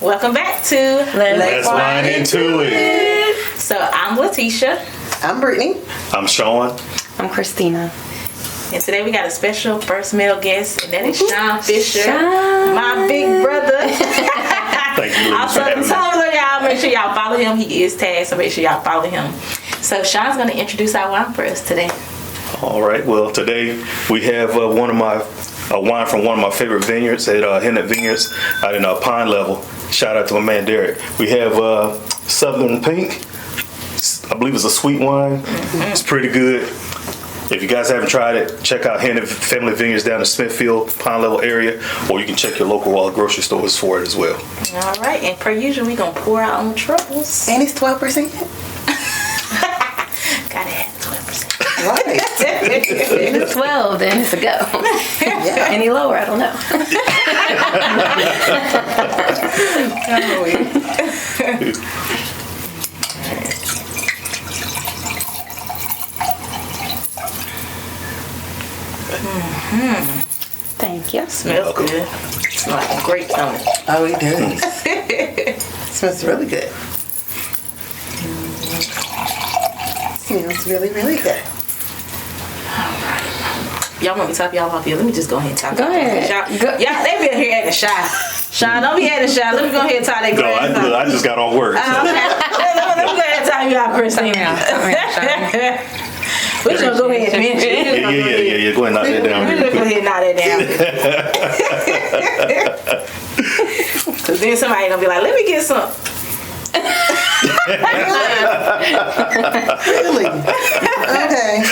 Welcome back to Let's Wine Into It. So I'm Letitia. I'm Brittany. I'm Shawn. I'm Christina. And today we got a special first male guest, and that is Shawn Fisher, Shawn. my big brother. Thank you. Also, y'all make sure y'all follow him. He is tagged, so make sure y'all follow him. So Shawn's going to introduce our wine for us today. All right. Well, today we have a wine from one of my favorite vineyards at Hennet Vineyards out in Pine Level. Shout out to my man Derek. We have Southern Pink. I believe it's a sweet wine. It's pretty good. If you guys haven't tried it, check out Hennet Family Vineyards down in Smithfield, Pine Level area, or you can check your local grocery stores for it as well. All right, and per usual, we're going to pour out on the truffles. And it's 12%. Gotta have 12%. Right. If it's 12, then it's a go. Yeah. Any lower, I don't know. Thank you. Smells good. Smells like a grape on it. Oh, it does. Smells really good. Smells really, really good. Y'all want me to top y'all off here? Let me just go ahead and top Go ahead. Y'all, they been here acting shy. Shawn, don't be acting shy. Let me go ahead and tie that No, grass. I just got off work. So. Let me go ahead and tie you out, Christina. We should go ahead and finish it. Yeah. Go ahead and knock that down. We should go ahead and knock that down. Because then somebody gonna be like, let me get some. Really? Okay.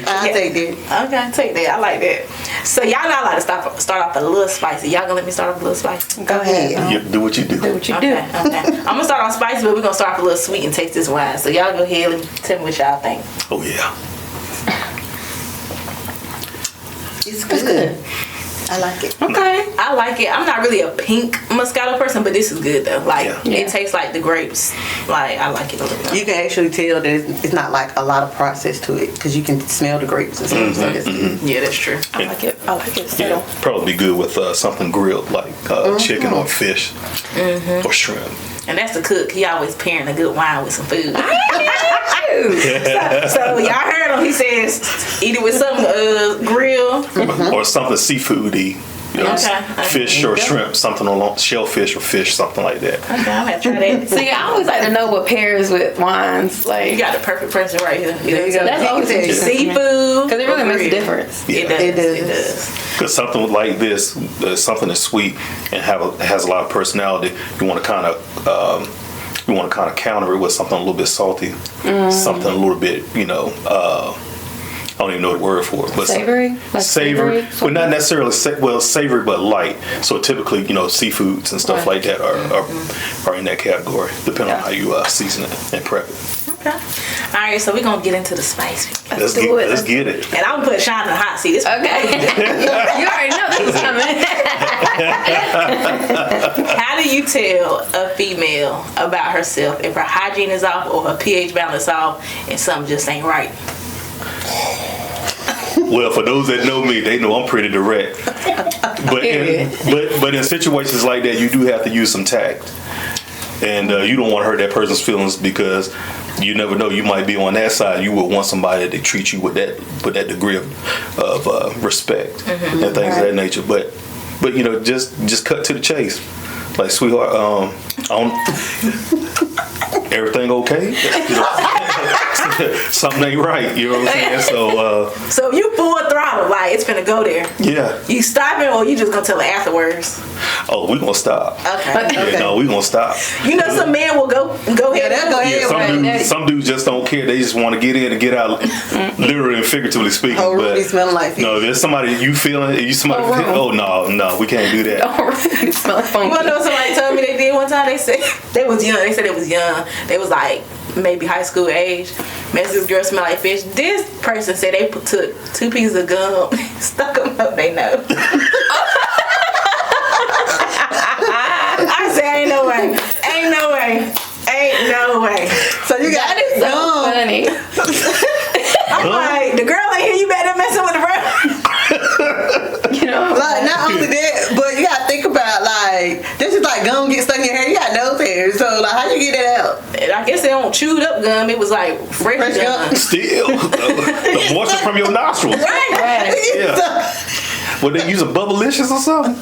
I'll take that. Okay, take that. I like that. So y'all know I like to start off a little spicy. Y'all gonna let me start off a little spicy? Go ahead. You do what you do. Do what you Okay, do. okay. I'm gonna start off spicy, but we're gonna start off a little sweet and taste this wine. So y'all go ahead and tell me what y'all think. Oh yeah. It's good. I like it. Okay, I like it. I'm not really a pink Moscato person, but this is good though. Like Yeah. it tastes like the grapes. Like I like it a little bit. You can actually tell that it's not like a lot of process to it because you can smell the grapes and stuff. So that's good. Yeah, that's true. I like it. Yeah, probably be good with something grilled like chicken or fish or shrimp. And that's the cook. He always pairing a good wine with some food. So y'all heard him. He says eat it with some grill. Or something seafoody. You know, Okay. fish or shrimp, something along shellfish or fish, something like that. Okay, I'm gonna try that. See, I always like to know what pairs with wines. Like, You got the perfect person right here. There you go. that's always interesting. Seafood. Because it really or makes a grill. difference. It does. It does. It does. Because something like this, something that's sweet and has a lot of personality, you want to kind of counter it with something a little bit salty, something a little bit, I don't even know the word for it, but Savory? Like savory, savory? but not necessarily savory, but light. So typically, seafoods and stuff like that are in that category, depending on how you season it and prep it. Okay. All right, so we're gonna get into the spice. Let's get it. And I'm gonna put Shawn in the hot seat. This Okay. You already know this is coming. How do you tell a female about herself if her hygiene is off or her pH balance is off and something just ain't right? Well, for those that know me, they know I'm pretty direct. But in situations like that, you do have to use some tact, and you don't want to hurt that person's feelings because you never know. You might be on that side. You would want somebody to treat you with that degree of respect and things of that nature. But just cut to the chase. Like, sweetheart, everything okay? Something ain't right, you know what I'm saying? So you full throttle, like it's finna go there. Yeah. You stopping or you just gonna tell her afterwards? Oh, we gonna stop. Okay. Yeah, no, we gonna stop. Some men will go ahead. Yeah, they'll go ahead. Yeah, some dudes just don't care. They just want to get in and get out, literally and figuratively speaking. Oh, really smelling like fish. No, there's somebody you feeling. Oh no, we can't do that. You smell funky. You wanna know what somebody told me they did one time? They said they was young. They said it was young. They was like maybe high school age. Man, this girl smell like fish. This person said they took 2 pieces of gum, stuck them up their nose. I said, ain't no way. So you got That is so funny. I'm like, the girl ain't here. You better messing with the girl. You know, like not only that, but you gotta think about like this is like gum get stuck in your hair. You got nose hair, so like how you get that out? And I guess they don't chewed up gum. It was like fresh gum. Still, the moisture from your nostrils. Right. Yeah. Well, they using Bubblicious or something?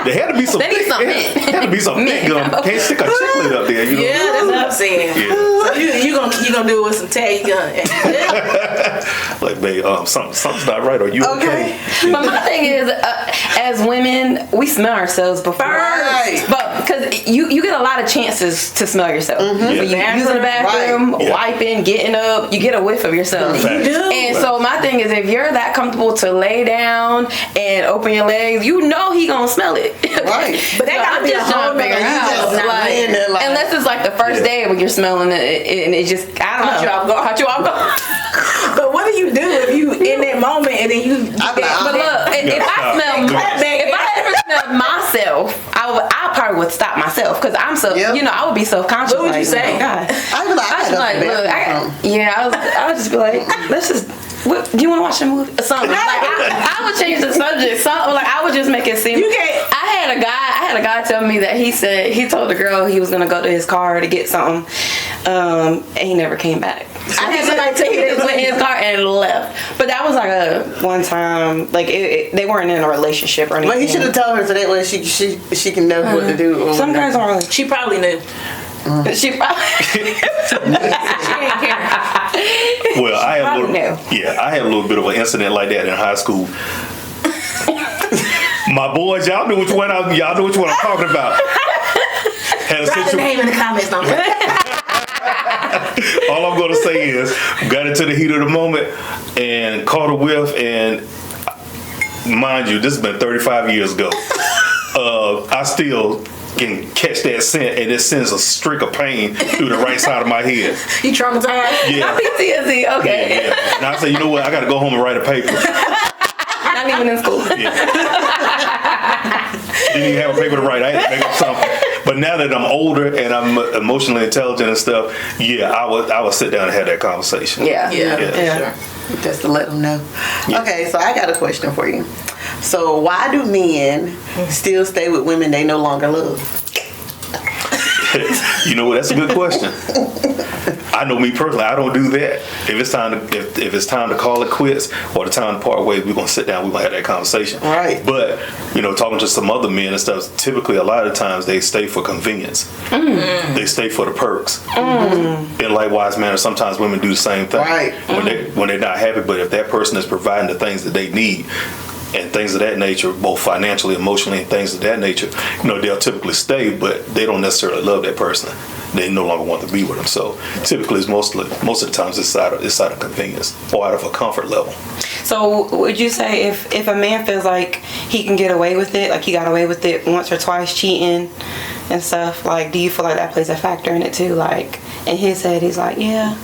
There had to be some. They need some mint. There had to be some thick gum. Can't stick a chiclet up there. You know? Yeah, that's what I'm saying. Yeah. So you gonna do it with some tag gun. Like, babe, something's not right. Are you okay? But my thing is, as women, we smell ourselves before. Right. But because you get a lot of chances to smell yourself. When you Yeah. using the bathroom, Right. Yeah. wiping, getting up, you get a whiff of yourself. You do. And so my thing is, if you're that comfortable to lay down and open your legs, you know he gonna smell it. Right. But that gotta I'm be a just whole trying to figure nother- out. you just not Like, laying there like- unless it's like the first Yeah. day when you're smelling it, and it just, I don't know. Caught you off guard. But what do you do if you in that moment and then you? I'm like, But look, if I ever smelled myself, I probably would stop myself because I'm so, Yep. I would be self-conscious. What would you say? Oh, God. I was like, I was like, look, I would just be like, let's just. What, do you want to watch a movie or something? Like I would change the subject. Something like I would just make it seem. You can't. I had a guy tell me that he told the girl he was gonna go to his car to get something, and he never came back. I had somebody take it went in his car and left. But that was like a one time. Like they weren't in a relationship or anything. But he should have told her so that way she can know what to do. Or Some guys aren't really. She probably knew. She probably. she didn't care. Well, I had Probably no. I had a little bit of an incident like that in high school. My boys, y'all know which one I'm talking about. Had a Write the situation. name in the comments. Don't All I'm gonna say is, got into the heat of the moment and caught a whiff, and mind you, this has been 35 years ago. I still can catch that scent, and it sends a streak of pain through the right side of my head. You traumatized? Yeah. PTSD. Okay. Yeah. And I said, you know what? I got to go home and write a paper. Not even in school. Yeah. Didn't even have a paper to write. I had to make up something. But now that I'm older and I'm emotionally intelligent and stuff, I would sit down and have that conversation. Yeah. Yeah. Sure. just to let them know. Yeah. Okay, so I got a question for you. So why do men still stay with women they no longer love? You know what? That's a good question. I know me personally, I don't do that. If it's time to call it quits or the time to part ways, we're gonna sit down. We're gonna have that conversation. Right. But talking to some other men and stuff, typically a lot of times they stay for convenience. They stay for the perks. In likewise manner, sometimes women do the same thing. Right. When they're not happy, but if that person is providing the things that they need. And things of that nature, both financially, emotionally, and things of that nature, they'll typically stay, but they don't necessarily love that person. They no longer want to be with them. So typically, it's most of the times it's out of convenience or out of a comfort level. So would you say if a man feels like he can get away with it, like he got away with it once or twice cheating and stuff, like do you feel like that plays a factor in it too? Like in his head, he's like, yeah,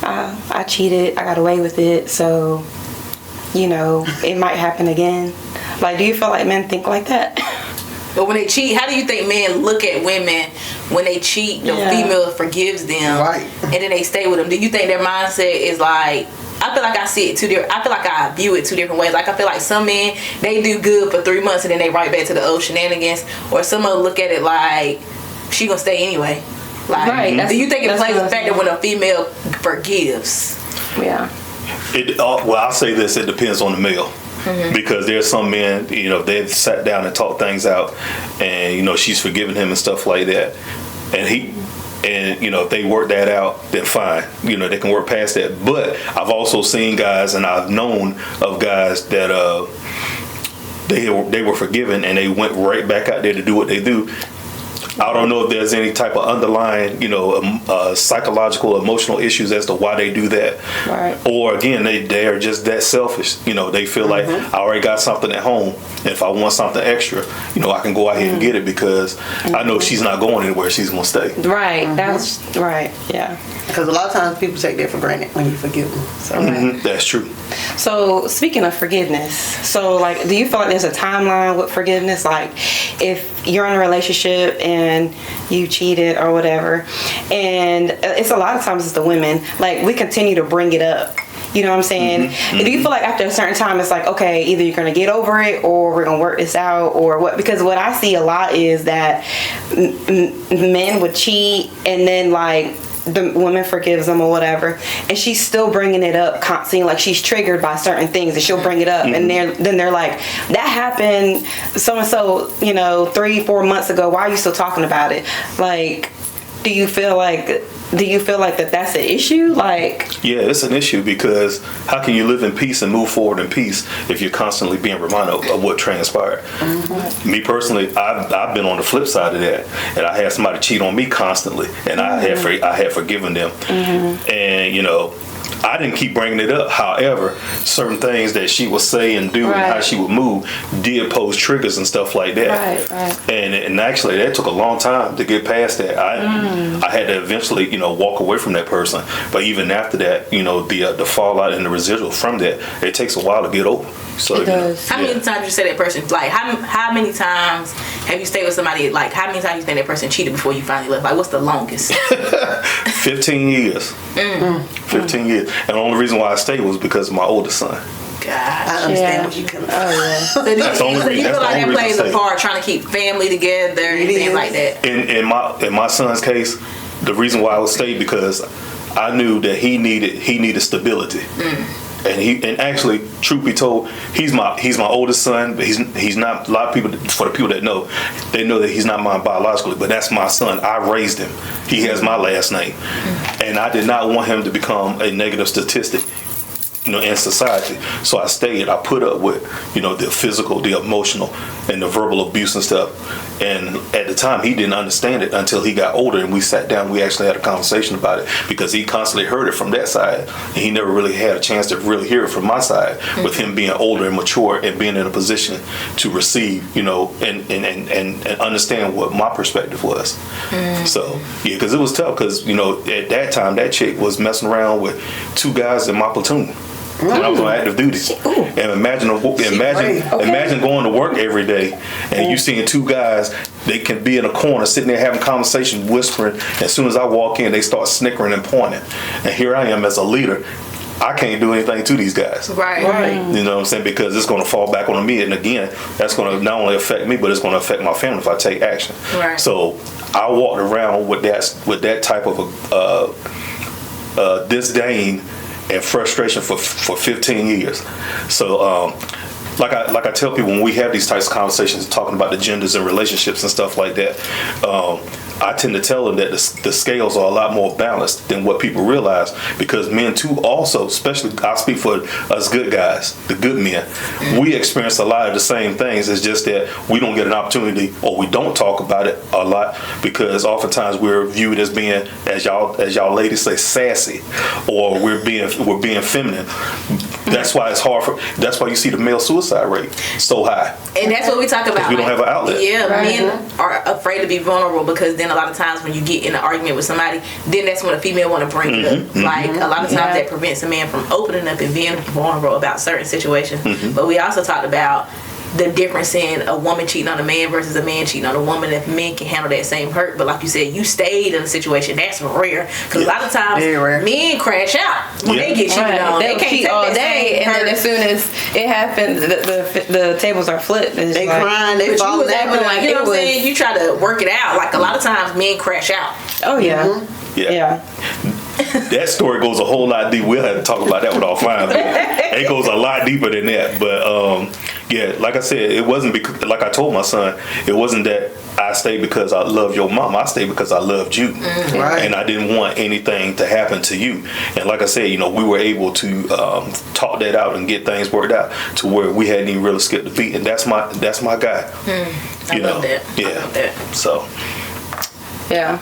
I cheated, I got away with it, so it might happen again. Like, do you feel like men think like that? But when they cheat, how do you think men look at women when they cheat? The female forgives them, Right. And then they stay with them. Do you think their mindset is like? I feel like I see it two different. I feel like I view it two different ways. Like I feel like some men they do good for 3 months and then they right back to the old shenanigans. Or some of them look at it like she gonna stay anyway. Like, Right. do you think it That's plays what a I'm factor saying. when a female forgives? Yeah. Well, I'll say this: it depends on the male, because there's some men, they've sat down and talked things out, and she's forgiven him and stuff like that, and if they work that out, then fine, they can work past that. But I've also seen guys, and I've known of guys that they were forgiven and they went right back out there to do what they do. I don't know if there's any type of underlying, psychological, emotional issues as to why they do that. Right. Or again, they are just that selfish. They feel like I already got something at home, and if I want something extra, I can go out here and get it because I know she's not going anywhere. She's gonna stay. Right. That's right. Yeah. Because a lot of times people take that for granted when you forgive them. So That's true. So speaking of forgiveness, so like, do you feel like there's a timeline with forgiveness? Like, if you're in a relationship and you cheated or whatever, and it's a lot of times it's the women, like we continue to bring it up. You know what I'm saying? Do you feel like after a certain time, it's like, okay, either you're going to get over it or we're going to work this out or what? Because what I see a lot is that men would cheat and then like the woman forgives them or whatever, and she's still bringing it up constantly, like she's triggered by certain things and she'll bring it up and then they're like, that happened so and so, 3-4 months ago, why are you still talking about it? Like, do you feel like that's an issue? Like, yeah, it's an issue because how can you live in peace and move forward in peace if you're constantly being reminded of what transpired? Me personally, I've been on the flip side of that, and I had somebody cheat on me constantly, and I had forgiven them, and I didn't keep bringing it up. However, certain things that she would say and do and how she would move did pose triggers and stuff like that. Right. And actually, that took a long time to get past that. I had to eventually, walk away from that person. But even after that, the fallout and the residual from that, it takes a while to get over. So, it does. How many times you say that person? Like, how many times have you stayed with somebody? Like, how many times you think that person cheated before you finally left? Like, what's the longest? 15 years. 15 years. And the only reason why I stayed was because of my oldest son. Gosh. I understand what you can. So you feel like that plays a part, trying to keep family together and things like that? In my son's case, the reason why I would stay because I knew that he needed stability. And actually, truth be told, he's my oldest son, but he's not. A lot of people, for the people that know, they know that he's not mine biologically, but that's my son. I raised him. He has my last name, and I did not want him to become a negative statistic, in society. So I stayed. I put up with, the physical, the emotional, and the verbal abuse and stuff. And at the time, he didn't understand it until he got older, and we sat down. We actually had a conversation about it because he constantly heard it from that side, and he never really had a chance to really hear it from my side. With him being older and mature and being in a position to receive, and understand what my perspective was. So yeah, because it was tough. Because at that time, that chick was messing around with 2 guys in my platoon. When I was on active duty, and imagine going to work every day, and you seeing 2 guys. They can be in a corner, sitting there having conversation, whispering. As soon as I walk in, they start snickering and pointing. And here I am as a leader. I can't do anything to these guys. Right. You know what I'm saying? Because it's going to fall back on me, and again, that's going to not only affect me, but it's going to affect my family if I take action. Right. So I walked around with that type of disdain and frustration for 15 years. So like I tell people when we have these types of conversations talking about the genders and relationships and stuff like that, I tend to tell them that the scales are a lot more balanced than what people realize, because men too also, especially I speak for us good guys, the good men, we experience a lot of the same things. It's just that we don't get an opportunity, or we don't talk about it a lot, because oftentimes we're viewed as being, as y'all ladies say, sassy, or we're being feminine. That's why it's hard that's why you see the male suicide rate so high. And that's what we talk about. We don't have an outlet. Yeah, men are afraid to be vulnerable, because then a lot of times when you get in an argument with somebody, then that's when a female want to bring it up. Like a lot of times that prevents a man from opening up and being vulnerable about certain situations. But we also talked about the difference in a woman cheating on a man versus a man cheating on a woman, if men can handle that same hurt. But like you said, you stayed in a situation that's rare, because a lot of times men crash out when they get cheated on. They can't cheat all day, and then as soon as it happens, the tables are flipped. They crying, they falling down. Like, you know what I'm saying? You try to work it out. Like a lot of times men crash out. Oh yeah. Yeah. That story goes a whole lot deep. We'll have to talk about that one offline. It goes a lot deeper than that. But yeah, like I said, it wasn't because, like I told my son, it wasn't that I stayed because I love your mom. I stayed because I loved you, and I didn't want anything to happen to you. And like I said, we were able to talk that out and get things worked out to where we hadn't even really skipped a beat. And that's my guy. I love that. Yeah. I love that. So. Yeah.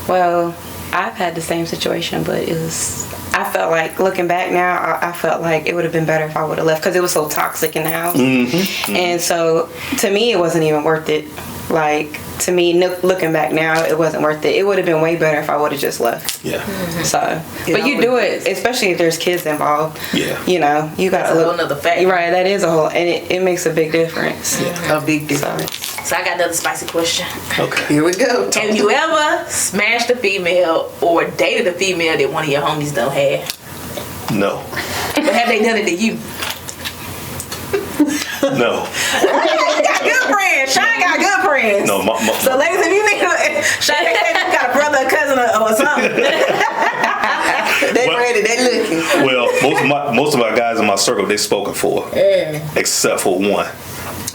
Well, I've had the same situation, but I felt like, looking back now, I felt like it would have been better if I would have left, because it was so toxic in the house. And so to me, it wasn't even worth it. Like, to me, looking back now, it wasn't worth it. It would have been way better if I would have just left. Yeah. So, but you do it, especially if there's kids involved. Yeah. You got to look. That's a whole nother factor. Right, that is a whole, and it makes a big difference. A big difference. So I got another spicy question. Okay. Here we go. Have you ever smashed a female or dated a female that one of your homies don't have? No. But have they done it to you? No. You got good friends. Shawn got good friends. No, so ladies, if you think Shawn got a brother, a cousin, or something. They ready, they looking. Well, most of my guys in my circle, they spoken for, except for one.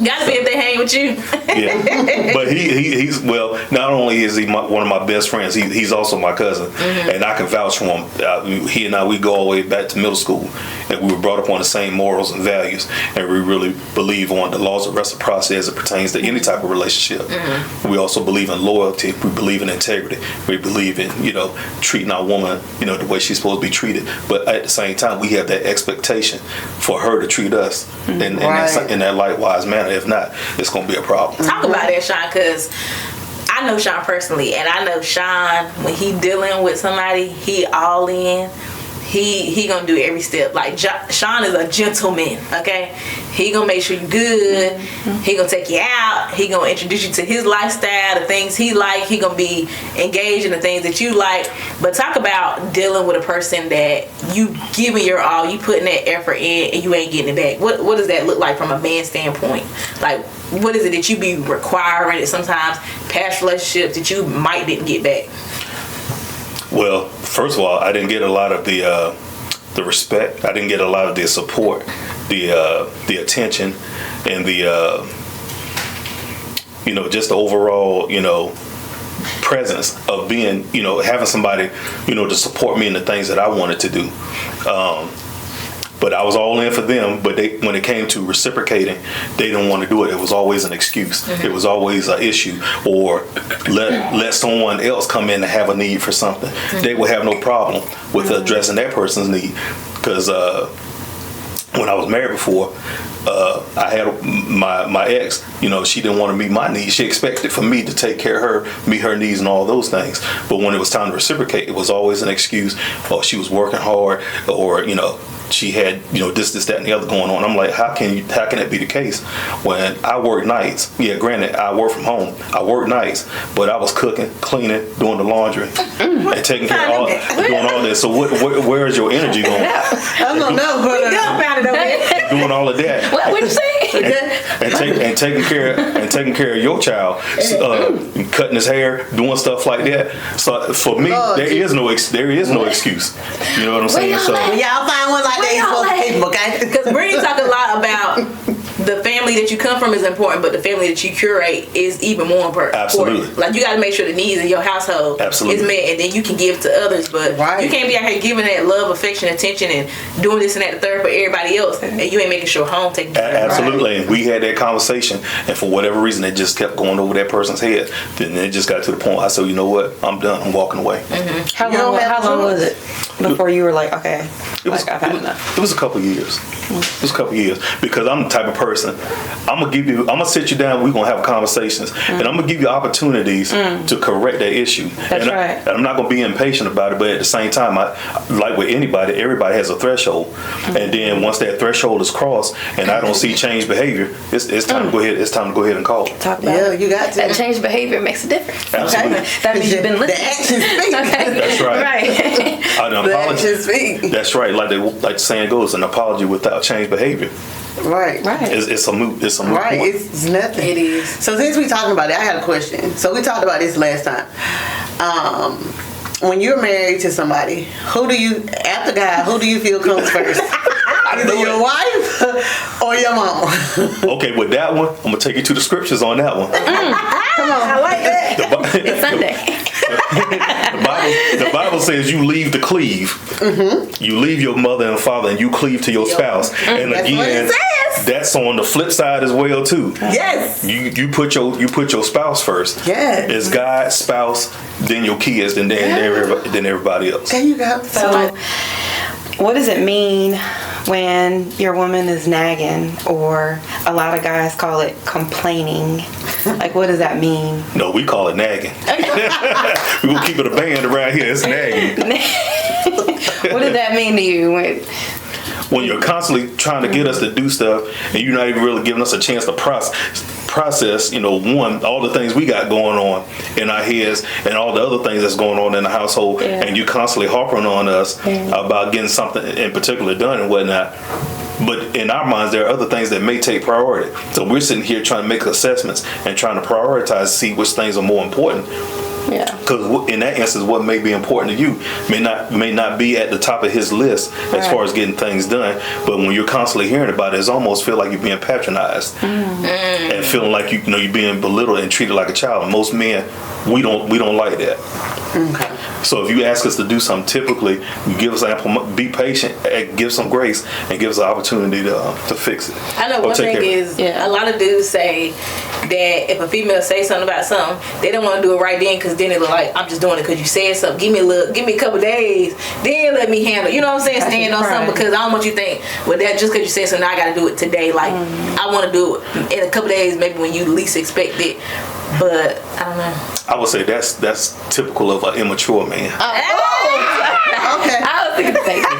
Gotta be if they hang with you. Yeah, but he's well. Not only is he one of my best friends, he's also my cousin, and I can vouch for him. He and I, we go all the way back to middle school, and we were brought up on the same morals and values, and we really believe on the laws of reciprocity as it pertains to any type of relationship. We also believe in loyalty. We believe in integrity. We believe in treating our woman the way she's supposed to be treated. But at the same time, we have that expectation for her to treat us in that likewise manner. If not, it's going to be a problem. Talk about that, Shawn, because I know Shawn personally, and I know Shawn, when he dealing with somebody, he all in. He gonna do every step. Like Shawn is a gentleman, okay? He gonna make sure you good. He gonna take you out. He gonna introduce you to his lifestyle, the things he like. He gonna be engaged in the things that you like. But talk about dealing with a person that you giving your all, you putting that effort in, and you ain't getting it back. What does that look like from a man's standpoint? Like, what is it that you be requiring? Sometimes past relationships that you didn't get back. Well, first of all, I didn't get a lot of the respect. I didn't get a lot of the support, the attention, and the just the overall presence of being having somebody to support me in the things that I wanted to do. But I was all in for them. But when it came to reciprocating, they didn't want to do it. It was always an excuse. It was always an issue, or let someone else come in and have a need for something. They would have no problem with addressing that person's need. Because when I was married before, I had my ex. She didn't want to meet my needs. She expected for me to take care of her, meet her needs, and all those things. But when it was time to reciprocate, it was always an excuse. Or she was working hard, or she had this, that, and the other going on. I'm like, how can that be the case when I work nights? Yeah, granted, I work from home. I work nights, but I was cooking, cleaning, doing the laundry, and taking care of doing all this. So where is your energy going? I don't know, but doing all of that. What'd you say? And taking care of your child, cutting his hair, doing stuff like that. So for me, there is no excuse. You know what I'm saying? So y'all find one like that, he's supposed to keep, okay? Because Brittany talk a lot about the family that you come from is important, but the family that you curate is even more important. Absolutely. Like, you got to make sure the needs in your household is met, and then you can give to others. But you can't be out here giving that love, affection, attention, and doing this and that, the third for everybody else, and you ain't making sure home taken care of. Absolutely. And we had that conversation, and for whatever reason, it just kept going over that person's head. Then it just got to the point I said, you know what, I'm done. I'm walking away. How long was it before you were like, okay, I've had enough? It was a couple years. It was a couple years, because I'm the type of person, I'm gonna sit you down, we're gonna have conversations, and I'm gonna give you opportunities to correct that issue. That's right. And I'm not gonna be impatient about it, but at the same time, I, like with anybody, everybody has a threshold, and then once that threshold is crossed and I don't see changed behavior, it's time to go ahead. It's time to go ahead and call it. Talk about it. You got to. That changed behavior makes a difference. Absolutely. Okay? That means you've been listening. The actions speak. Okay. That's right. Right. An apology. The actions speak. That's right. Like the saying goes, an apology without changed behavior. Right. It's a moot. It's a moot right. point. It's nothing. It is. So since we talking about it, I had a question. So we talked about this last time. When you're married to somebody, after God, who do you feel comes first? Either your wife or your mama. Okay, with that one, I'm gonna take you to the scriptures on that one. Come on, I like that. It's Sunday. The Bible says you leave to cleave. You leave your mother and father, and you cleave to your spouse. And That's what again, it says. that's on the flip side as well too. Yes. You put your spouse first. Yes. It's God, spouse, then your kids, then everybody else. There you go. So, what does it mean when your woman is nagging, or a lot of guys call it complaining? Like, what does that mean? No, we call it nagging. We will keep it a band around here. It's nagging. What does that mean to you? When you're constantly trying to get us to do stuff, and you're not even really giving us a chance to process. process, one, all the things we got going on in our heads and all the other things that's going on in the household, and you constantly harping on us about getting something in particular done and whatnot. But in our minds, there are other things that may take priority. So we're sitting here trying to make assessments and trying to prioritize, see which things are more important. Yeah. Because in that instance, what may be important to you may not be at the top of his list as far as getting things done. But when you're constantly hearing about it, it's almost feel like you're being patronized and feeling like you're being belittled and treated like a child. And most men, we don't like that. Okay. So if you ask us to do something, typically you give us be patient, give some grace, and give us an opportunity to fix it. I know one thing is a lot of dudes say that if a female say something about something, they don't want to do it right then because then it look like I'm just doing it because you said something. Give me a couple days, then let me handle. You know what I'm saying? Stand on something because I don't want you to think, well, that just because you said something, I got to do it today. Like I want to do it in a couple days, maybe when you least expect it. But I don't know. I would say that's typical of an immature man. Okay. I was thinking the same thing.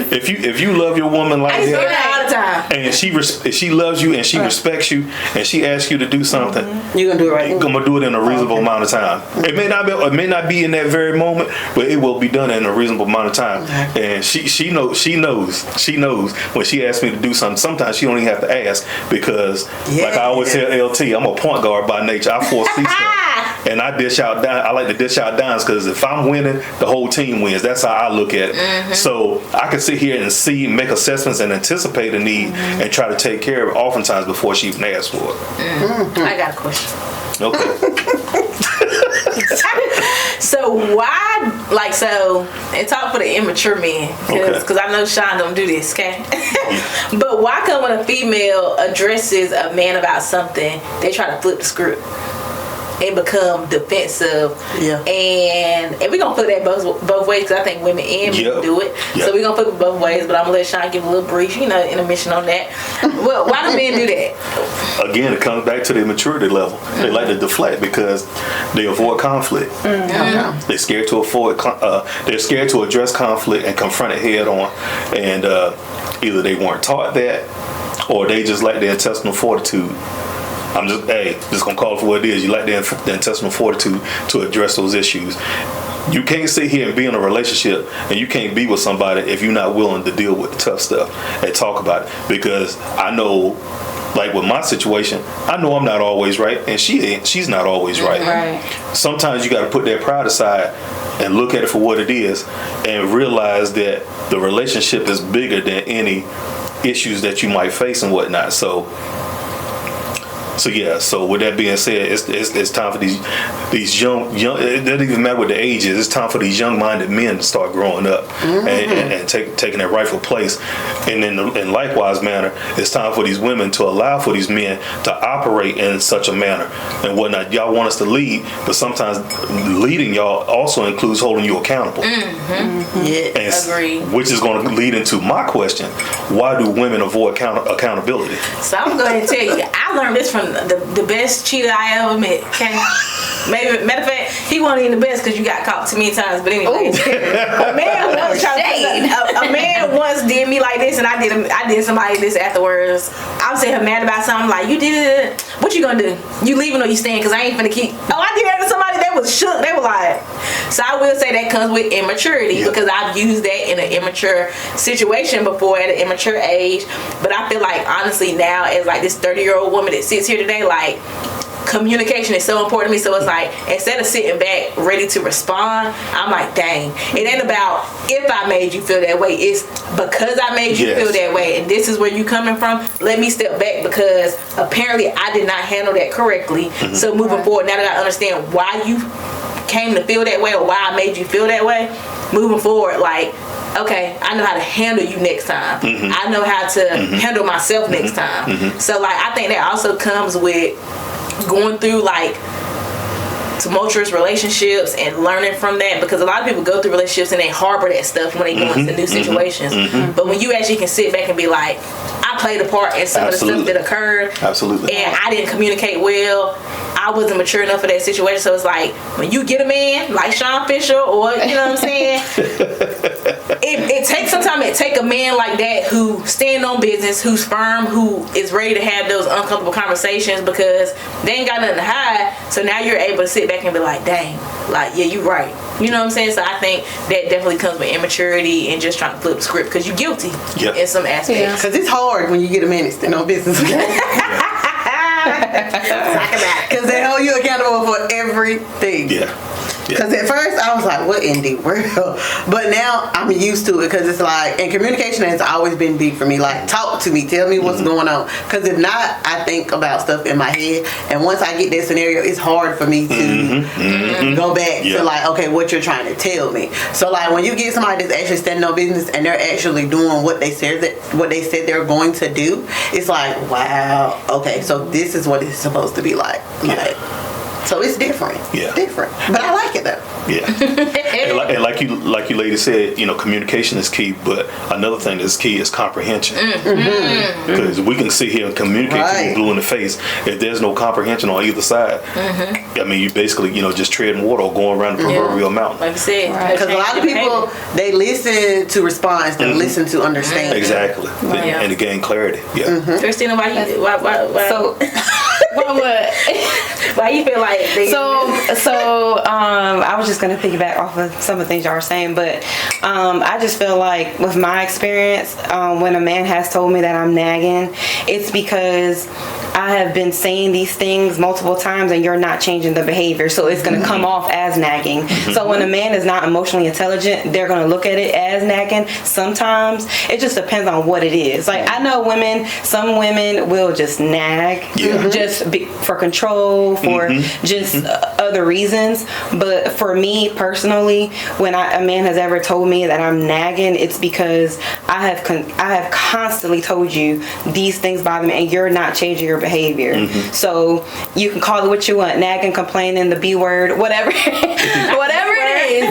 Because if you love your woman like I say that all the time, and if she loves you and she respects you and she asks you to do something, you're gonna do it right. You're gonna do it in a reasonable amount of time. It may not be in that very moment, but it will be done in a reasonable amount of time. And she knows when she asks me to do something. Sometimes she don't even have to ask because, like I always tell LT, I'm a point guard by nature. I foresee stuff, and I dish out down. I like to dish out downs because if I'm winning, the whole team wins. That's how I look at it. So I can sit here and make assessments and anticipate a need and try to take care of it oftentimes before she even asks for it. I got a question. Okay. So why, and talk for the immature men, because I know Shawn don't do this, okay? But why come when a female addresses a man about something, they try to flip the script and become defensive? And we're going to flip that both ways because I think women and men do it. So we're going to flip it both ways, but I'm going to let Shawn give a little brief, intermission on that. Well, why do men do that? Again, it comes back to the maturity level. They like to deflect because they avoid conflict. They're scared to they're scared to address conflict and confront it head on. And either they weren't taught that or they just lack the intestinal fortitude. I'm just gonna call it for what it is. You lack the intestinal fortitude to address those issues. You can't sit here and be in a relationship and you can't be with somebody if you're not willing to deal with the tough stuff and talk about it. Because I know, like with my situation, I know I'm not always right and she's not always right. Sometimes you got to put that pride aside and look at it for what it is and realize that the relationship is bigger than any issues that you might face and whatnot. So with that being said, it's time for these young it doesn't even matter what the age is, it's time for these young-minded men to start growing up and taking their rightful place. And in likewise manner, it's time for these women to allow for these men to operate in such a manner and whatnot. Y'all want us to lead, but sometimes leading y'all also includes holding you accountable. Agreed. Which is going to lead into my question: why do women avoid accountability? So I'm going to tell you, I learned this from the best cheater I ever met. Okay, matter of fact, he wasn't even the best because you got caught too many times. But anyway, a man once did me like this, and I did somebody this afterwards. I was saying her mad about something, like, you did it. What you gonna do? You leaving or you staying? Because I ain't finna keep. Oh, I did that to somebody that was shook. They were like. So I will say that comes with immaturity because I've used that in an immature situation before at an immature age. But I feel like honestly now, as like this 30-year-old woman that sits here today, like, communication is so important to me. So it's like, instead of sitting back ready to respond, I'm like, dang, it ain't about if I made you feel that way, it's because I made you feel that way, and this is where you coming from. Let me step back because apparently I did not handle that correctly. So moving forward, now that I understand why you came to feel that way or why I made you feel that way, moving forward, like, okay, I know how to handle you next time. I know how to handle myself next time. So like, I think that also comes with going through like tumultuous relationships and learning from that, because a lot of people go through relationships and they harbor that stuff when they go into new situations. But when you actually can sit back and be like, I played a part in some of the stuff that occurred, and I didn't communicate well, I wasn't mature enough for that situation. So it's like, when you get a man like Shawn Fisher, or you know what I'm saying, it takes takes some time. It take a man like that who stand on business, who's firm, who is ready to have those uncomfortable conversations because they ain't got nothing to hide. So now you're able to sit back and be like, dang, like, yeah, you right. You know what I'm saying? So I think that definitely comes with immaturity and just trying to flip the script because you're guilty in some aspects. Because it's hard when you get a man that stand on business. Because they hold you accountable for everything. Yeah. Because at first I was like, what in the world? But now I'm used to it because it's like, and communication has always been big for me. Like, talk to me, tell me what's going on. Because if not, I think about stuff in my head. And once I get that scenario, it's hard for me to go back to like, okay, what you're trying to tell me. So like when you get somebody that's actually standing on business and they're actually doing what they said they're going to do, it's like, wow, okay, so this is what it's supposed to be like. So it's different. Yeah. Different. But I like it though. Yeah. and like you ladies said, you know, communication is key, but another thing that's key is comprehension. Because we can sit here and communicate to you blue in the face. If there's no comprehension on either side, I mean, you basically, you know, just treading water or going around the proverbial mountain. Like you said. Because a lot of people, they listen to response, they listen to understand. Exactly. And to gain clarity. Yeah. Christina, why? So, what? Why you feel like they... I was just gonna piggyback off of some of the things y'all were saying, but I just feel like with my experience, when a man has told me that I'm nagging, it's because I have been saying these things multiple times and you're not changing the behavior, so it's going to come off as nagging. So when a man is not emotionally intelligent, they're going to look at it as nagging. Sometimes it just depends on what it is. Like, I know some women will just nag just for control, for just other reasons. But for me personally, when a man has ever told me that I'm nagging, it's because I have constantly told you these things bother me and you're not changing your behavior. So you can call it what you want, nagging, complaining, the B word, whatever whatever it is.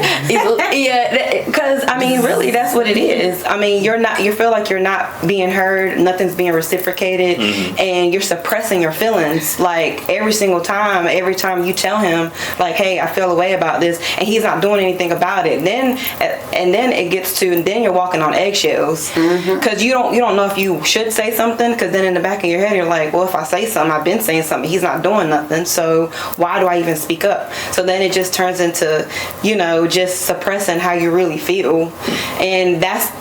Because I mean, really, that's what it is. I mean, you feel like you're not being heard, nothing's being reciprocated, and you're suppressing your feelings. Like every time you tell him like, hey, I feel a way about this, and he's not doing anything about it, then you're walking on eggshells, because you don't know if you should say something, because then in the back of your head you're like, well, if I say something, I've been saying something, he's not doing nothing, so why do I even speak up? So then it just turns into, just suppressing how you really feel. And that's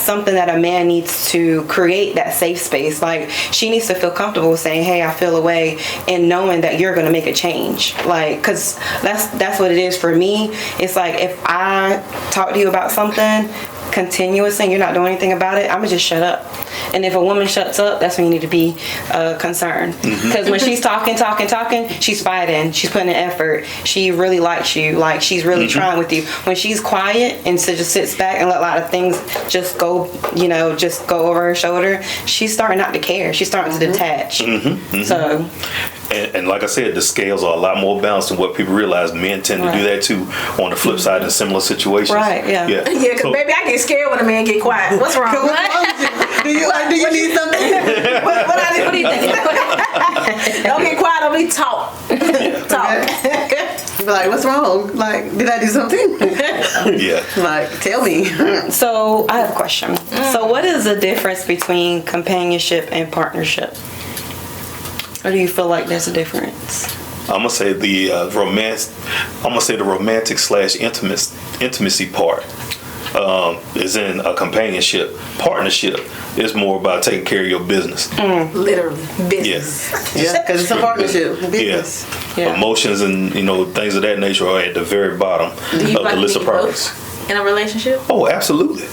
something that a man needs to create, that safe space. Like, she needs to feel comfortable saying, hey, I feel a way, and knowing that you're going to make a change. Like, because that's what it is for me. It's like, if I talk to you about something continuously and you're not doing anything about it, I'm gonna just shut up. And if a woman shuts up, that's when you need to be concerned, because when she's talking, she's fighting, she's putting in effort, she really likes you, like she's really trying with you. When she's quiet and so just sits back and let a lot of things just go over her shoulder, she's starting not to care, she's starting to detach. So and like I said, the scales are a lot more balanced than what people realize. Men tend to do that too on the flip side in similar situations. Yeah, because baby, I get scared when a man get quiet. What's wrong? Do you need something? What do you think? Don't get quiet on me. Talk. Like, what's wrong? Like, did I do something? Like, tell me. So I have a question. So what is the difference between companionship and partnership? Or do you feel like there's a difference? I'm gonna say the romantic/intimacy part is in a companionship. Partnership is more about taking care of your business. Literally, business. Yeah, because it's a partnership. Business. Yeah. Emotions and things of that nature are at the very bottom of the list of priorities. In a relationship? Oh, absolutely.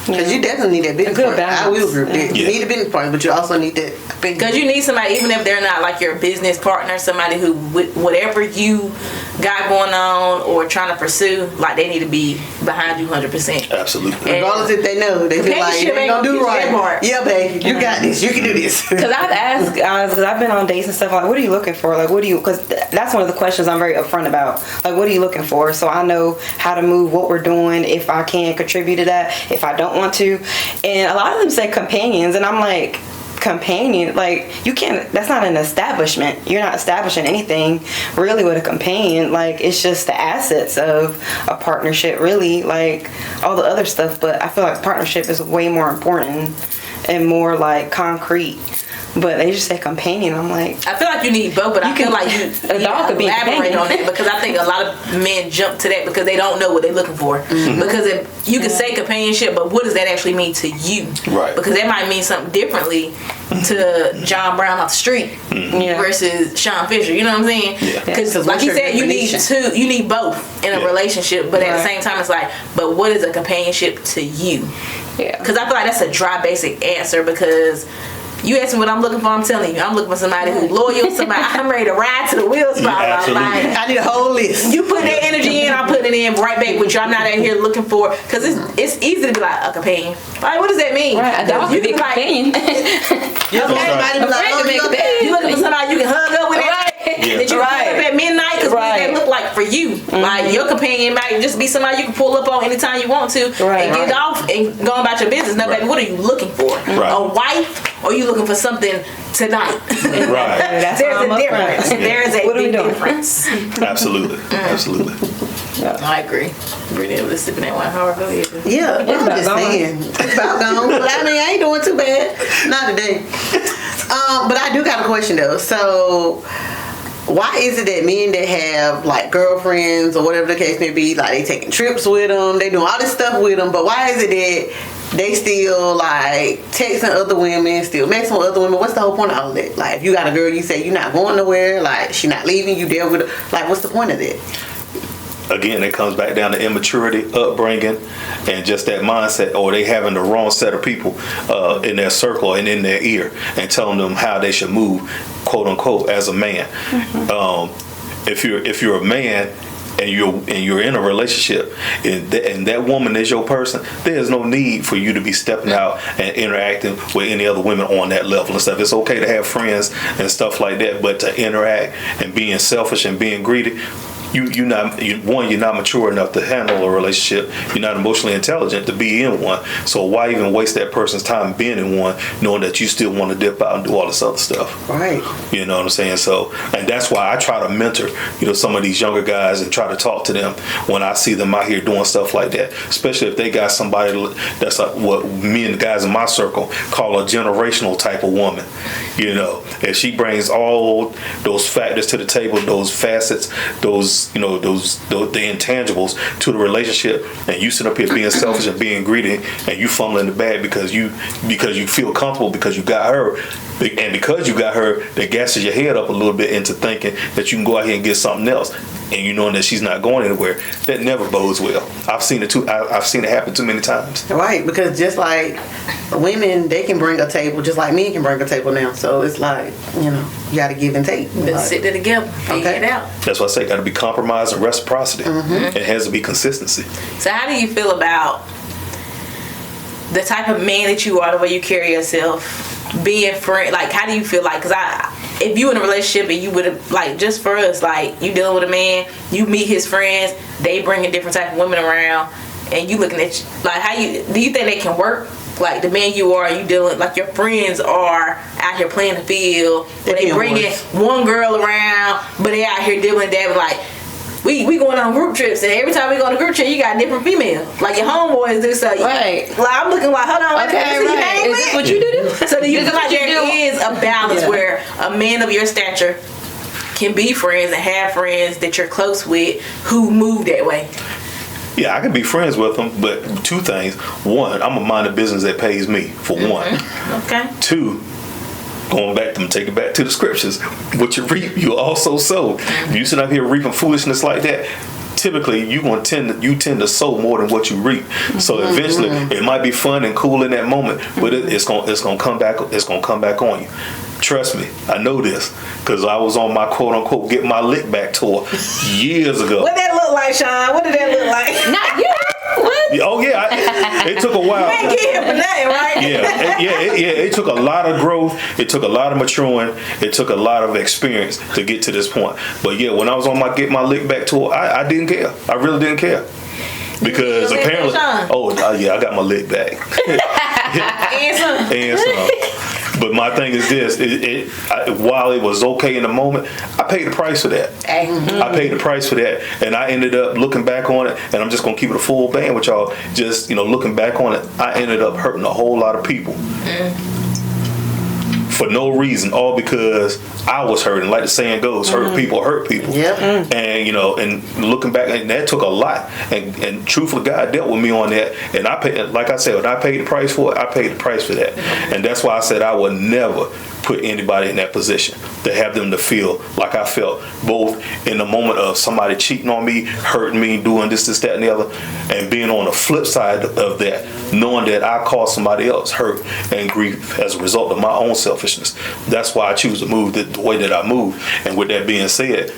Because you definitely need that business partner. I will agree. You need a business partner, but you also need that. Because you need somebody, even if they're not like your business partner, somebody who, whatever you got going on or trying to pursue, like they need to be behind you 100%. Absolutely. Regardless if they know, they feel like they don't do right. Yeah, babe, you got this. You can do this. Because I've asked, because I've been on dates and stuff, like, what are you looking for? Like, because that's one of the questions I'm very upfront about. Like, what are you looking for? So I know how to move, what we're doing, if I can contribute to that, if I don't want to. And a lot of them say companions, and I'm like, companion, like, you can't, that's not an establishment. You're not establishing anything really with a companion. Like, it's just the assets of a partnership, really, like all the other stuff. But I feel like partnership is way more important and more like concrete. But they just say companion. I'm like, I feel like you need both, but I feel like a dog could be elaborate on that, because I think a lot of men jump to that because they don't know what they're looking for. Because if you can say companionship, but what does that actually mean to you? Right. Because that might mean something differently to John Brown off the street versus Shawn Fisher. You know what I'm saying? Because like you said, you need both in a relationship, but at the same time, it's like, but what is a companionship to you? Yeah. Because I feel like that's a dry, basic answer, because you ask me what I'm looking for, I'm telling you, I'm looking for somebody who's loyal, somebody I'm ready to ride to the wheels fall off. Like, I need a whole list. you put that energy in, I'm putting it in right back with you. I'm not out here looking for, because it's easy to be like a companion. Like, what does that mean? Right, a dog could be a companion. You looking for somebody you can hug up with that you can hug up at midnight, because what does that look like for you? Like, your companion might just be somebody you can pull up on anytime you want to and get off and go about your business. Now, baby, what are you looking for? A wife? Or you looking for something tonight? Right. There's a difference. There is a big difference. Absolutely. Absolutely. Yeah. I agree. Really, was sipping that wine hard. Go ahead. Yeah, I'm just saying. It's about gone. But I mean, I ain't doing too bad. Not today. But I do got a question though. So, why is it that men that have like girlfriends or whatever the case may be, like they taking trips with them, they doing all this stuff with them, but why is it that they still like texting other women, still messing with other women? What's the whole point of all of that? Like, if you got a girl, you say you're not going nowhere, like she not leaving, you there with her. Like, what's the point of that? Again, it comes back down to immaturity, upbringing, and just that mindset, or they having the wrong set of people in their circle and in their ear and telling them how they should move, quote unquote, as a man. If you're a man and you're in a relationship and that woman is your person, there's no need for you to be stepping out and interacting with any other women on that level and stuff. It's okay to have friends and stuff like that, but to interact and being selfish and being greedy, you're not mature enough to handle a relationship. You're not emotionally intelligent to be in one. So why even waste that person's time being in one, knowing that you still want to dip out and do all this other stuff? Right. You know what I'm saying? So, and that's why I try to mentor, some of these younger guys and try to talk to them when I see them out here doing stuff like that. Especially if they got somebody that's like what me and the guys in my circle call a generational type of woman. If she brings all those factors to the table, those facets, those the intangibles to the relationship, and you sit up here being selfish and being greedy, and you fumbling the bag because you feel comfortable because you got her, and because you got her, that gasses your head up a little bit into thinking that you can go out here and get something else, and you knowing that she's not going anywhere. That never bodes well. I've seen it happen too many times. Right, because just like women, they can bring a table, just like men can bring a table now. So it's like, you got to give and take. Let's sit there together, figure it out. That's why I say got to be compromise and reciprocity. It has to be consistency. So how do you feel about the type of man that you are, the way you carry yourself, being friend? Like, how do you feel like? Because if you in a relationship and you would have, like, just for us, like, you dealing with a man, you meet his friends, they bring a different type of women around, and you looking at, like, do you think they can work? Like, the man you are, you dealing, like, your friends are out here playing the field, they bringing one girl around, but they out here dealing with that, like, we going on group trips, and every time we go on a group trip, you got a different female. Like, your homeboys do so. Right. Like, I'm looking like, hold on. Okay, right. Is this what you do? So do you feel like there is a balance where a man of your stature can be friends and have friends that you're close with who move that way? Yeah, I can be friends with them, but two things. One, I'm gonna mind a business that pays me, for one. Okay. Two, take it back to the scriptures. What you reap, you also sow. You sit up here reaping foolishness like that, typically you tend to sow more than what you reap. So eventually, it might be fun and cool in that moment, but it's gonna come back on you. Trust me, I know this because I was on my quote unquote get my lick back tour years ago. What that look like, Shawn? What did that look like? Not you. What? Oh yeah, it took a while. You ain't get here for nothing, right? It took a lot of growth. It took a lot of maturing. It took a lot of experience to get to this point. But yeah, when I was on my get my lick back tour, I didn't care. I really didn't care. Because apparently, I got my lick back. And some. And some. But my thing is this: while it was okay in the moment, I paid the price for that. I paid the price for that, and I ended up looking back on it. And I'm just gonna keep it a full band with y'all. Just looking back on it, I ended up hurting a whole lot of people. For no reason, all because I was hurting. Like the saying goes, hurt people hurt people. Yep. And and looking back, and that took a lot. And truthfully, God dealt with me on that. And I paid, like I said, when I paid the price for it, I paid the price for that. And that's why I said I would never put anybody in that position to have them to feel like I felt, both in the moment of somebody cheating on me, hurting me, doing this, that, and the other, and being on the flip side of that, knowing that I caused somebody else hurt and grief as a result of my own selfishness. That's why I choose to move the way that I move. And with that being said,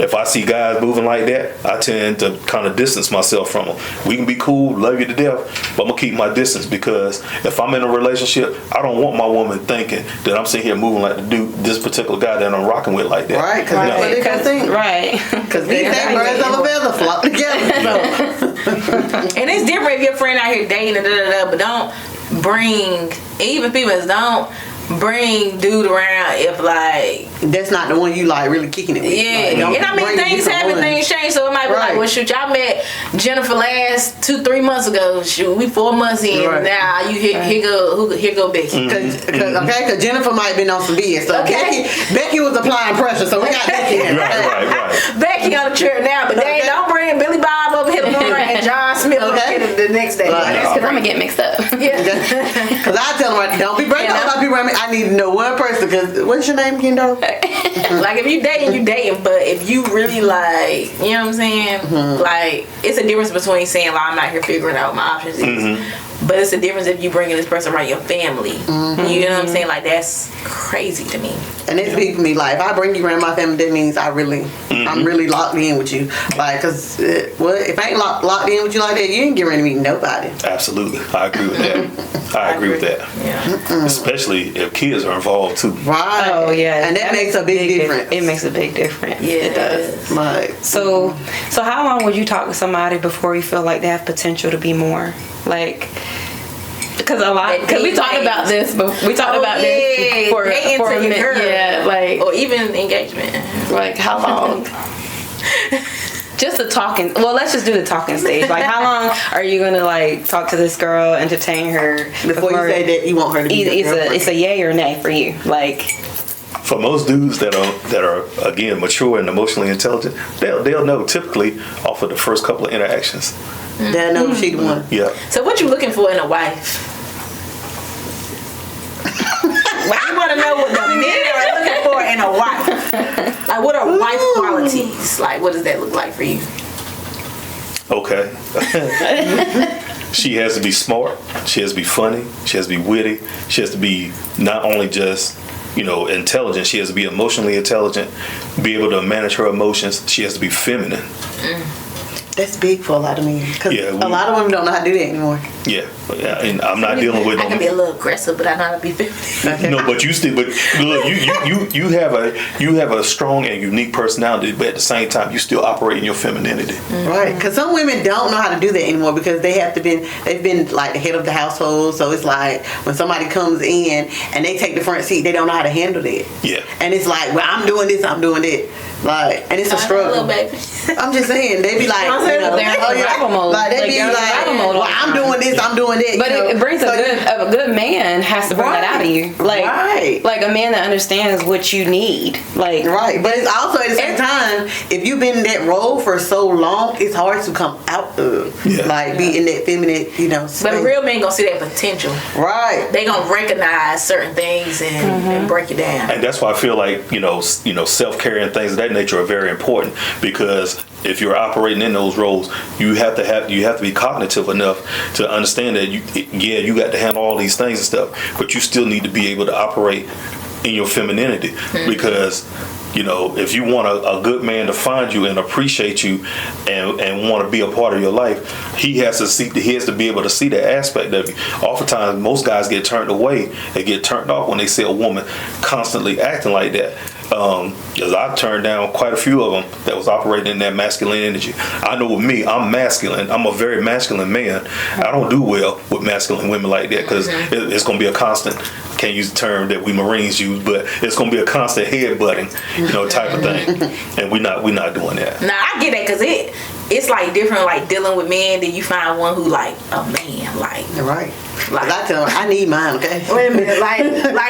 if I see guys moving like that, I tend to kind of distance myself from them. We can be cool, love you to death, but I'm going to keep my distance, because if I'm in a relationship, I don't want my woman thinking that I'm sitting here moving like this particular guy that I'm rocking with like that. Right, because that's what they can think. Right. Because they think birds of a feather flock together. And it's different if your friend out here dating and but don't bring, even females, don't bring dude around if like that's not the one you like really kicking it with. Yeah, like, and I mean things happen, things change, so it might be like, well, shoot, y'all met Jennifer last 2-3 months ago. Shoot, we 4 months in now. You here go Becky. Because Jennifer might have been on some BS. So Becky was applying pressure, so we got Becky in. Right. Becky on the trip now, but they don't bring Billy Bob over here tomorrow and John Smith over here the next day. Because I'm gonna get mixed up. Yeah. Because I tell them, don't be breaking up about people around me. I need to know one person. Because what's your name again, though? Like if you dating, but if you really like, you know what I'm saying? Like it's a difference between saying, well, I'm not here figuring out what my options is. But it's a difference if you bringing this person around your family. You know what I'm saying? Like that's crazy to me. And it's big for me. Like if I bring you around my family, that means I'm really locked in with you. Like, cause if I ain't locked in with you like that, you ain't getting ready to meet nobody. Absolutely, I agree with that. I agree with that. Yeah. Especially if kids are involved too. Right. Oh yeah, and that makes a big difference. It makes a big difference. Yeah, it does. Like so how long would you talk to somebody before you feel like they have potential to be more? Like, because we talked about this, but we talked about this for a minute. Yeah, like, or even engagement. Like how long? Just the talking. Well, let's just do the talking stage. Like, how long are you gonna like talk to this girl, entertain her before you say that you want her to be? It's a yay or nay for you. Like, for most dudes that are again mature and emotionally intelligent, they'll know typically off of the first couple of interactions. They'll know she the one. Yeah. So what you looking for in a wife? I want to know what the men are looking for in a wife. Like, what are wife qualities? Like, what does that look like for you? Okay. She has to be smart. She has to be funny. She has to be witty. She has to be not only just, intelligent. She has to be emotionally intelligent, be able to manage her emotions. She has to be feminine. That's big for a lot of men. Because a lot of women don't know how to do that anymore. Yeah, and I'm not dealing with. I can be a little aggressive, but I know how to be feminine. Okay. No, but look, you have a strong and unique personality, but at the same time, you still operate in your femininity. Right? Because some women don't know how to do that anymore because they've been like the head of the household. So it's like when somebody comes in and they take the front seat, they don't know how to handle that. Yeah. And it's like, well, I'm doing this, I'm doing that. Like, and it's a struggle. I'm just saying, they be like, they be like, well, I'm doing this, I'm doing that. But it brings a good man has to bring that out of you. Like a man that understands what you need. Like, right. But it's also at the same time, if you've been in that role for so long, it's hard to come out of. Like, be in that feminine, space. But real men gonna see that potential. Right. They gonna recognize certain things and break it down. And that's why I feel like, self-care and things of that nature are very important, because if you're operating in those roles, you have to be cognitive enough to understand that you got to handle all these things and stuff, but you still need to be able to operate in your femininity, because if you want a good man to find you and appreciate you and want to be a part of your life, he has to be able to see that aspect of you. Oftentimes, most guys get turned away and get turned off when they see a woman constantly acting like that. Because I turned down quite a few of them that was operating in that masculine energy. I know with me, I'm masculine. I'm a very masculine man. I don't do well with masculine women like that because it's going to be a constant can't use the term that we Marines use, but it's gonna be a constant headbutting, type of thing, and we're not doing that. Nah, I get that because it's like different, like dealing with men. Then you find one who like a man, like Right. Like, I tell him, I need mine, okay? wait a minute, like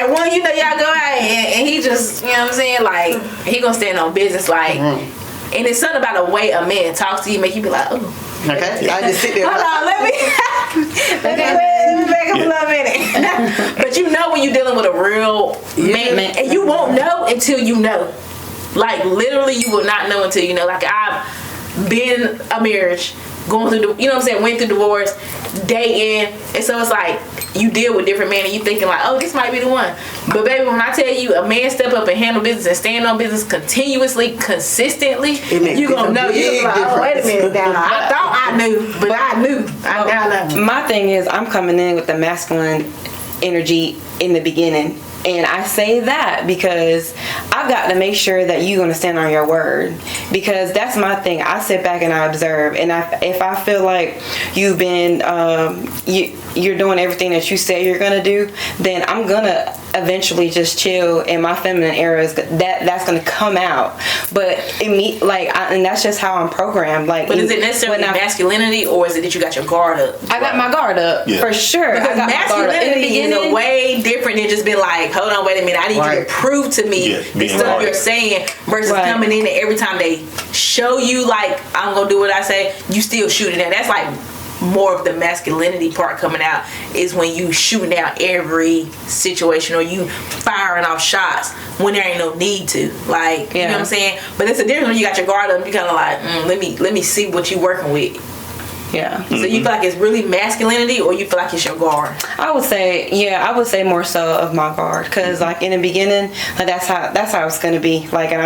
one, y'all go out and he just, what I'm saying, like he gonna stand on business, like, and it's something about the way a man talks to you make you be like, oh. Okay, I just sit there. Hold on, let me back up a little minute. But you know when you're dealing with a real man, and you won't know until you know. Like literally, you will not know until you know. Like I've been in a marriage, going through went through divorce, dating, and so it's like you deal with different men and you thinking like, oh, this might be the one. But baby, when I tell you a man step up and handle business and stand on business continuously, consistently, you gonna know. You gonna be like, oh, wait a minute now. I thought I knew, but I knew. I now know. My thing is, I'm coming in with the masculine energy in the beginning. And I say that because I've got to make sure that you're going to stand on your word, because that's my thing. I sit back and I observe, and if I feel like you've been you're doing everything that you say you're going to do, then I'm going to eventually just chill, and my feminine era is that's going to come out. But and that's just how I'm programmed. Like, but is it necessarily masculinity, or is it that you got your guard up? I got my guard up for sure. Because masculinity is way different than just being like, hold on, wait a minute, I need you to prove to me the stuff you're saying, versus coming in and every time they show you like I'm gonna do what I say, you still shooting at. That's like more of the masculinity part coming out, is when you shooting out every situation or you firing off shots when there ain't no need to. Like, you know what I'm saying? But it's a difference when you got your guard up, you kind of like, let me see what you working with. Yeah. So you feel like it's really masculinity, or you feel like it's your guard? I would say more so of my guard, because like in the beginning, like that's how it's gonna be. Like, and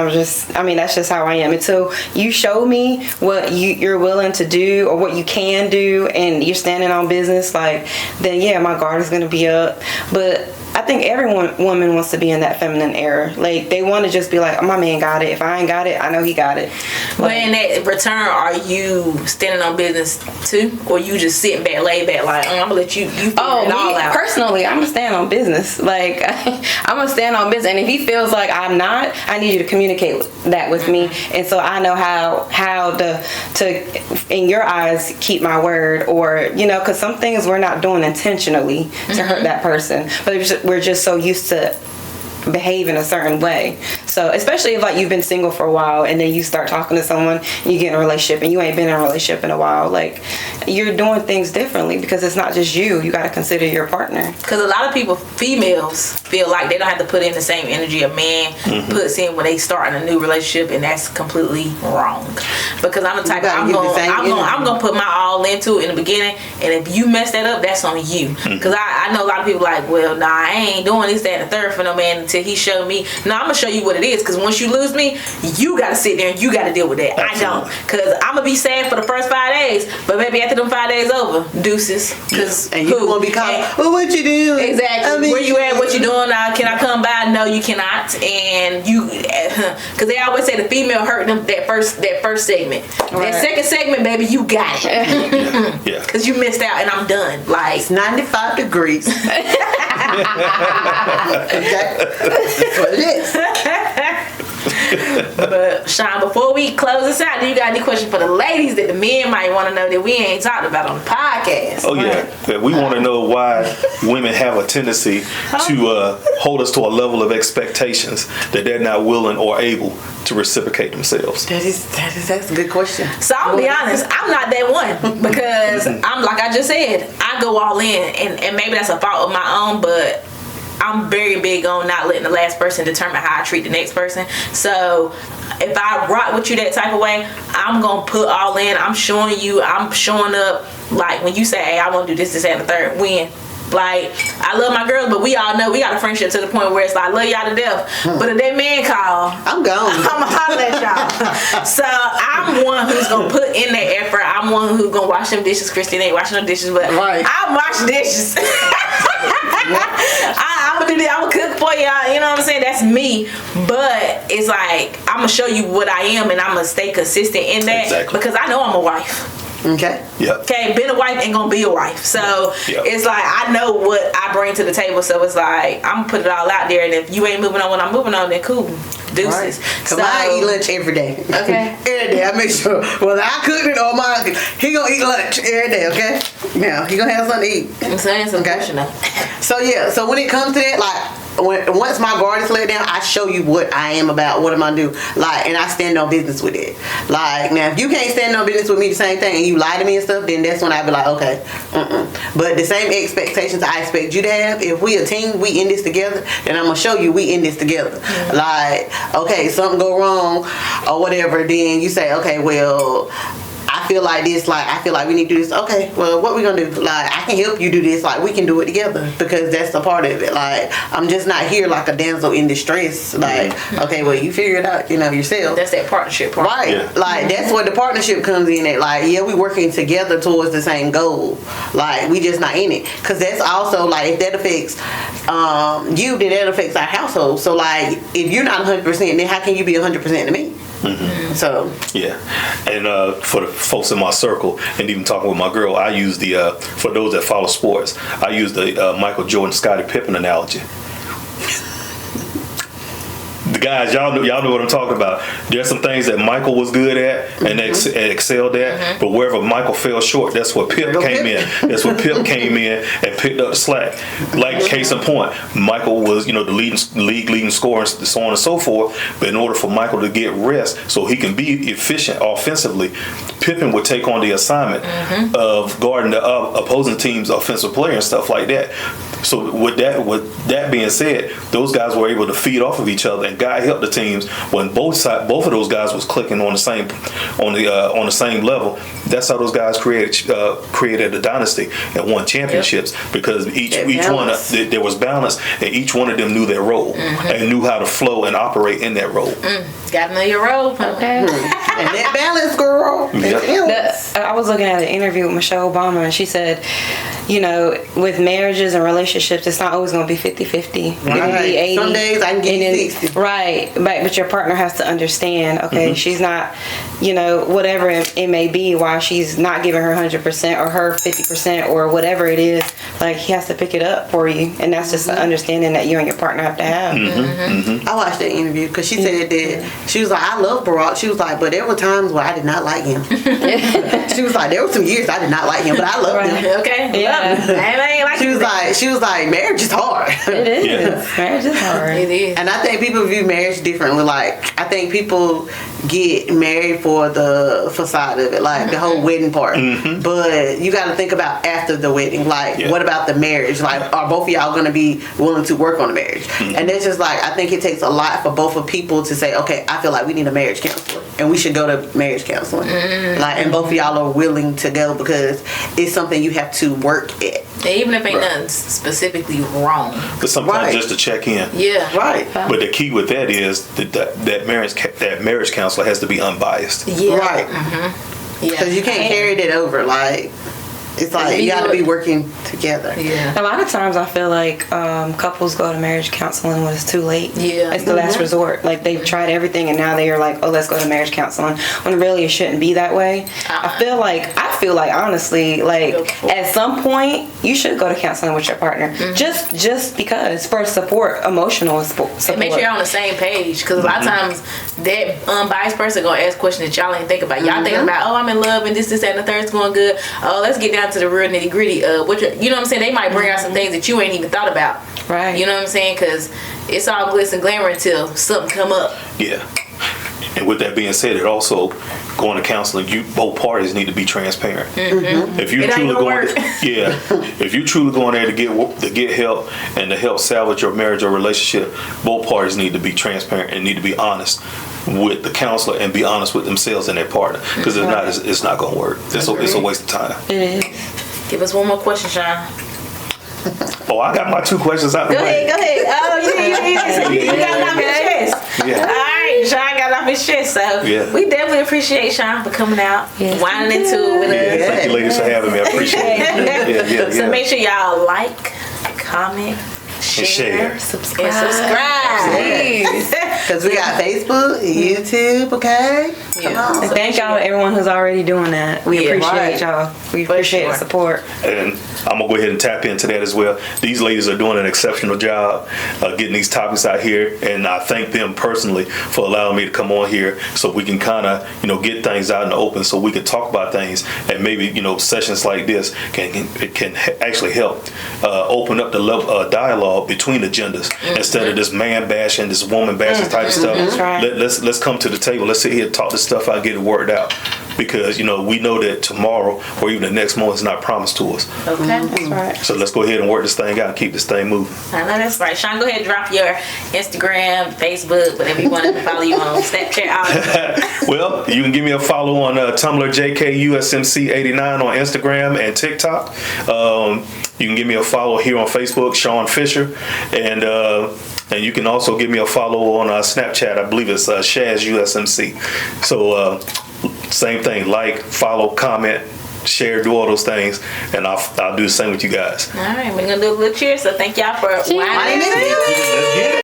that's just how I am until you show me what you're willing to do or what you can do, and you're standing on business. Like, then my guard is gonna be up. But I think every woman wants to be in that feminine era. Like, they want to just be like, oh, my man got it. If I ain't got it, I know he got it. But in that return, are you standing on business too? Or you just sitting back, laid back, like, I'm going to let you figure it all out? Personally, I'm going to stand on business. Like, I'm going to stand on business. And if he feels like I'm not, I need you to communicate that with me. And so I know how to, in your eyes, keep my word. Or, because some things we're not doing intentionally to hurt that person. But we're just so used to behave in a certain way. So especially if like you've been single for a while and then you start talking to someone and you get in a relationship and you ain't been in a relationship in a while, like you're doing things differently because it's not just you got to consider your partner. Because a lot of people, females, feel like they don't have to put in the same energy a man puts in when they start in a new relationship, and that's completely wrong. Because I'm the type I'm gonna put my all into it in the beginning, and if you mess that up, that's on you. Because I know a lot of people like, well, nah, I ain't doing this, that, and the third for no man until he showed me. No, I'm gonna show you what it is, because once you lose me, you gotta sit there and you gotta deal with that. Absolutely. I don't, because I'm gonna be sad for the first 5 days, but maybe after them 5 days over, deuces. And you won't be called, well, what you doing? Exactly. Where you at? What you doing? Can I come by? No, you cannot. And you, because they always say the female hurt them that first segment. Right. That second segment, baby, you got it. Yeah. Because you missed out, and I'm done. Like, it's 95 degrees. Okay. That's what it is. But Shawn, before we close this out, do you got any questions for the ladies that the men might want to know that we ain't talked about on the podcast? Oh yeah, we want to know why women have a tendency to hold us to a level of expectations that they're not willing or able to reciprocate themselves. That's a good question. So I'll be honest, I'm not that one, because I'm like I just said, I go all in, and maybe that's a fault of my own, but I'm very big on not letting the last person determine how I treat the next person. So if I rock with you that type of way, I'm gonna put all in. I'm showing you, I'm showing up. Like when you say, hey, I want to do this, and the third, when. Like, I love my girls, but we all know we got a friendship to the point where it's like, I love y'all to death. But if that man call, I'm gone. I'm gonna holler at y'all. So I'm one who's gonna put in that effort. I'm one who's gonna wash them dishes. Christine ain't washing them dishes, but I wash dishes. I'm gonna do that. I'm gonna cook for y'all. You know what I'm saying? That's me. But it's like, I'm gonna show you what I am, and I'm gonna stay consistent in that, because I know I'm a wife. Okay. Yep. Okay, being a wife ain't gonna be a wife. So Yep. it's like I know what I bring to the table. So it's like I'm gonna put it all out there, and if you ain't moving on when I'm moving on, then cool. Deuces. Right. Cause I eat lunch every day. Okay. Every day. I make sure whether I cook it or mine, he gonna eat lunch every day. Okay. Now he gonna have something to eat. I'm saying some Okay. okay. So yeah. So when it comes to that, like. Once my guard is let down, I show you what I am about, what am I do, like, and I stand on business with it. Like, now if you can't stand on business with me the same thing and you lie to me and stuff, then that's when I be like, okay, But the same expectations I expect you to have, if we a team, we in this together, then I'm gonna show you we in this together. Mm-hmm. Like, okay, something go wrong or whatever, then you say, okay, well, I feel like this, like, I feel like we need to do this. Okay, well, what we gonna do? Like, I can help you do this. Like, we can do it together because that's a part of it. Like, I'm just not here like a damsel in distress. Like, okay, well, you figure it out, yourself. That's that partnership part. Right. Yeah. Like, that's where the partnership comes in at. Like, yeah, we working together towards the same goal. Like, we just not in it. Because that's also, like, if that affects you, then that affects our household. So, like, if you're not 100%, then how can you be 100% to me? Mm-hmm. So yeah, and for the folks in my circle, and even talking with my girl, I use the for those that follow sports, I use the Michael Jordan, Scottie Pippen analogy. The guys, y'all know what I'm talking about. There's some things that Michael was good at and excelled at, but wherever Michael fell short, that's what Pip came in. That's what Pip came in and picked up the slack. Like case in point, Michael was the league leading scorer and so on and so forth. But in order for Michael to get rest so he can be efficient offensively, Pippen would take on the assignment of guarding the opposing team's offensive player and stuff like that. So with that being said, those guys were able to feed off of each other, and God helped the teams when both of those guys was clicking on the same level. That's how those guys created a dynasty and won championships because each one there was balance, and each one of them knew their role and knew how to flow and operate in that role. Gotta know your role, okay. And that balance, girl. Yeah. I was looking at an interview with Michelle Obama, and she said, with marriages and relationships, it's not always going to be 50-50. It can be 80. Some days I can get 60. Right. But your partner has to understand, okay, she's not, whatever it may be, why she's not giving her 100% or her 50% or whatever it is, like, he has to pick it up for you. And that's just the understanding that you and your partner have to have. I watched that interview because she said that she was like, I love Barack. She was like, but there were times where I did not like him. She was like, there were some years I did not like him, but I loved him. Okay. Yeah. She was like, marriage is hard. It is. Yeah. Marriage is hard. It is. And I think people view marriage differently. Like, I think people get married for the facade of it, like the whole wedding part. But you got to think about after the wedding. Like, what about the marriage? Like, are both of y'all going to be willing to work on the marriage? And that's just like, I think it takes a lot for both of people to say, okay, I feel like we need a marriage counselor and we should go to marriage counseling. Like, and both of y'all are willing to go because it's something you have to work at. And even if ain't nothing specifically wrong. But sometimes just to check in. Yeah. Right. But the key with that is that marriage counselor has to be unbiased. Yeah. Right. Yeah. Because you can't carry that over. Like, it's like you got to be working together. Yeah. A lot of times I feel like couples go to marriage counseling when it's too late. Yeah. It's the last resort. Like, they've tried everything and now they are like, oh, let's go to marriage counseling, when really it shouldn't be that way. I feel like honestly, like, at some point you should go to counseling with your partner. Just because, for support, emotional support. And make sure you're on the same page, because a lot of times that unbiased person gonna ask questions that y'all ain't think about. Y'all thinking about, oh, I'm in love and this, that, and the third's going good. Oh, let's get down to the real nitty gritty. You know what I'm saying? They might bring out some things that you ain't even thought about. Right. You know what I'm saying? Because it's all glitz and glamour until something come up. Yeah. And with that being said, it also going to counseling, both parties need to be transparent. If you truly going, if you truly going there to get help and to help salvage your marriage or relationship, both parties need to be transparent and need to be honest with the counselor and be honest with themselves and their partner. Because if not, it's not going to work. It's a waste of time. It is. Give us one more question, Shawn. Oh, I got my 2 questions out the way. Go ahead. Oh, you got it off your chest. Yeah. All right, Shawn got it off his chest. So we definitely appreciate Shawn for coming out, whining into it with us. Thank you, ladies, for having me. I appreciate it. So make sure y'all like, comment, share, share. subscribe. Please. Because we got Facebook, YouTube, okay? Come Yeah. on. And thank y'all to everyone who's already doing that. We appreciate right. y'all. We appreciate the sure. support. And I'm gonna go ahead and tap into that as well. These ladies are doing an exceptional job getting these topics out here, and I thank them personally for allowing me to come on here so we can kind of get things out in the open, so we can talk about things, and maybe sessions like this can actually help open up the level dialogue between the genders instead of this man bashing, this woman bashing type of stuff. That's right. Let's come to the table. Let's sit here and talk this stuff out, get it worked out, because we know that tomorrow or even the next moment is not promised to us. Okay. That's right. So let's go ahead and work this thing out and keep this thing moving. I know that's right. Shawn, go ahead and drop your Instagram, Facebook, whatever you want to follow you on, Snapchat, all that. Well, you can give me a follow on Tumblr, JKUSMC89 on Instagram and TikTok. You can give me a follow here on Facebook, Shawn Fisher, and you can also give me a follow on Snapchat. I believe it's ShazUSMC. So same thing, like, follow, comment, share, do all those things, and I'll do the same with you guys. All right, we're going to do a little cheers. So thank y'all for watching. My name is